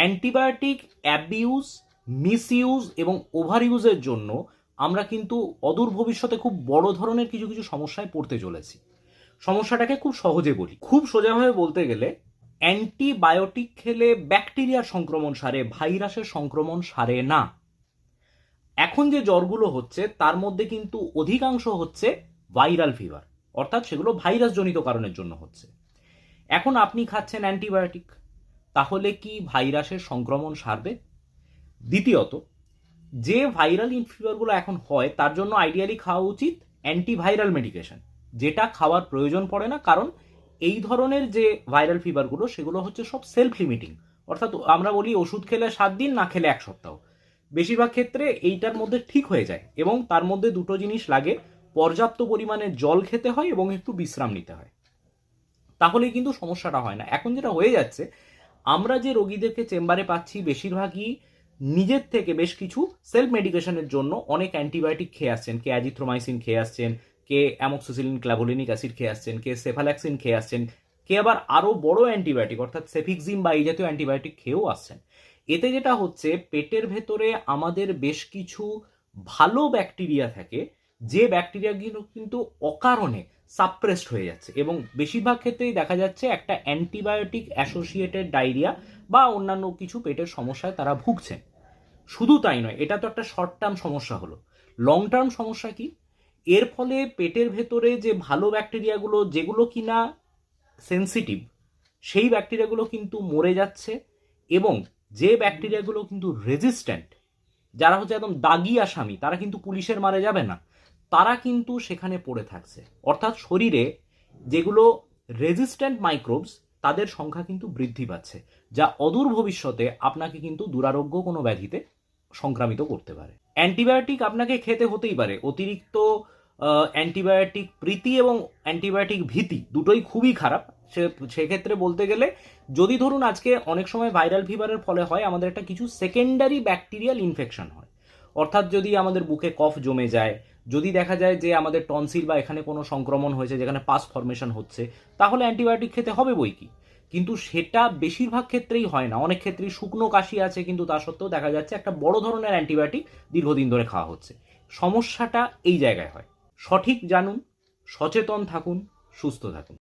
Antibiotic abuse, misuse এবং over ইউজের জন্য আমরা কিন্তু অদূর ভবিষ্যতে খুব বড় ধরনের কিছু কিছু সমস্যায় পড়তে চলেছি। সমস্যাটাকে খুব সহজে বলি, খুব সোজাভাবে বলতে গেলে অ্যান্টিবায়োটিক খেলে ব্যাকটেরিয়ার সংক্রমণ সারে, ভাইরাসের সংক্রমণ সারে না। এখন যে জ্বরগুলো হচ্ছে তার মধ্যে কিন্তু অধিকাংশ হচ্ছে ভাইরাল ফিভার, অর্থাৎ সেগুলো ভাইরাসজনিত কারণের জন্য হচ্ছে। এখন আপনি খাচ্ছেন অ্যান্টিবায়োটিক, তাহলে কি ভাইরাসের সংক্রমণ সারবে? দ্বিতীয়ত, যে ভাইরাল ফিভারগুলো এখন হয় তার জন্য আইডিয়ালি খাওয়া উচিত অ্যান্টিভাইরাল মেডিকেশন, যেটা খাওয়ার প্রয়োজন পড়ে না, কারণ এই ধরনের যে ভাইরাল ফিভারগুলো সেগুলো হচ্ছে সব সেলফ লিমিটিং, অর্থাৎ আমরা বলি ওষুধ খেলে 7 দিন, না খেলে 1 সপ্তাহ। বেশিরভাগ ক্ষেত্রে এইটার মধ্যে ঠিক হয়ে যায়, এবং তার মধ্যে দুটো জিনিস লাগে, পর্যাপ্ত পরিমাণে জল খেতে হয় এবং একটু বিশ্রাম নিতে হয়, তাহলেই কিন্তু সমস্যাটা হয় না। এখন যেটা হয়ে যাচ্ছে, আমরা যে রোগীদেরকে চেম্বারে পাচ্ছি বেশিরভাগই নিজের থেকে বেশ কিছু সেলফ মেডিকেশনের জন্য অনেক অ্যান্টিবায়োটিক খেয়ে আসছেন, কে অ্যাজিথ্রোমাইসিন খেয়ে আসছেন, কে অ্যামোক্সিসিলিন ক্লাভোলিনিক অ্যাসিড খেয়ে আসছেন, কে সেফাল্যাক্সিন খেয়ে আসছেন, কে আবার আরও বড় অ্যান্টিবায়োটিক অর্থাৎ সেফিক্সিম বা এই জাতীয় অ্যান্টিবায়োটিক খেয়েও আসছেন। এতে যেটা হচ্ছে, পেটের ভেতরে আমাদের বেশ কিছু ভালো ব্যাকটেরিয়া থাকে, যে ব্যাকটেরিয়াগুলো কিন্তু অকারণে সাপ্রেসড হয়ে যাচ্ছে, এবং বেশিরভাগ ক্ষেত্রেই দেখা যাচ্ছে একটা অ্যান্টিবায়োটিক অ্যাসোসিয়েটেড ডায়রিয়া বা অন্যান্য কিছু পেটের সমস্যায় তারা ভুগছেন। শুধু তাই নয়, এটা তো একটা শর্ট টার্ম সমস্যা হলো। লং টার্ম সমস্যা কি? এর ফলে পেটের ভেতরে যে ভালো ব্যাকটেরিয়াগুলো, যেগুলো কিনা সেন্সিটিভ, সেই ব্যাকটেরিয়াগুলো কিন্তু মরে যাচ্ছে, এবং যে ব্যাকটেরিয়াগুলো কিন্তু রেজিস্ট্যান্ট, যারা হচ্ছে একদম দাগি আসামি, তারা কিন্তু পুলিশের মারে যাবে না, তারা কিন্তু সেখানে পড়ে থাকছে। অর্থাৎ শরীরে যেগুলো রেজিস্ট্যান্ট মাইক্রোবস, তাদের সংখ্যা কিন্তু বৃদ্ধি পাচ্ছে, যা অদূর ভবিষ্যতে আপনাকে কিন্তু দুরারোগ্য কোনো ব্যাধিতে সংক্রামিত করতে পারে। অ্যান্টিবায়োটিক আপনাকে খেতে হতেই পারে, অতিরিক্ত অ্যান্টিবায়োটিক প্রীতি এবং অ্যান্টিবায়োটিক ভীতি দুটোই খুবই খারাপ। সেক্ষেত্রে বলতে গেলে, যদি ধরুন আজকে অনেক সময় ভাইরাল ফিভারের ফলে হয় আমাদের একটা কিছু সেকেন্ডারি ব্যাকটেরিয়াল ইনফেকশন হয়, অর্থাৎ যদি আমাদের বুকে কফ জমে যায়, যদি দেখা যায় যে আমাদের টনসিল বা এখানে কোনো সংক্রমণ হয়েছে যেখানে পাস ফর্মেশন হচ্ছে, তাহলে অ্যান্টিবায়োটিক খেতে হবে বই কি। কিন্তু সেটা বেশিরভাগ ক্ষেত্রেই হয় না, অনেক ক্ষেত্রেই শুকনো কাশি আছে কিন্তু তা সত্ত্বেও দেখা যাচ্ছে একটা বড় ধরনের অ্যান্টিবায়োটিক দীর্ঘদিন ধরে খাওয়া হচ্ছে। সমস্যাটা এই জায়গায় হয়। সঠিক জানুন, সচেতন থাকুন, সুস্থ থাকুন।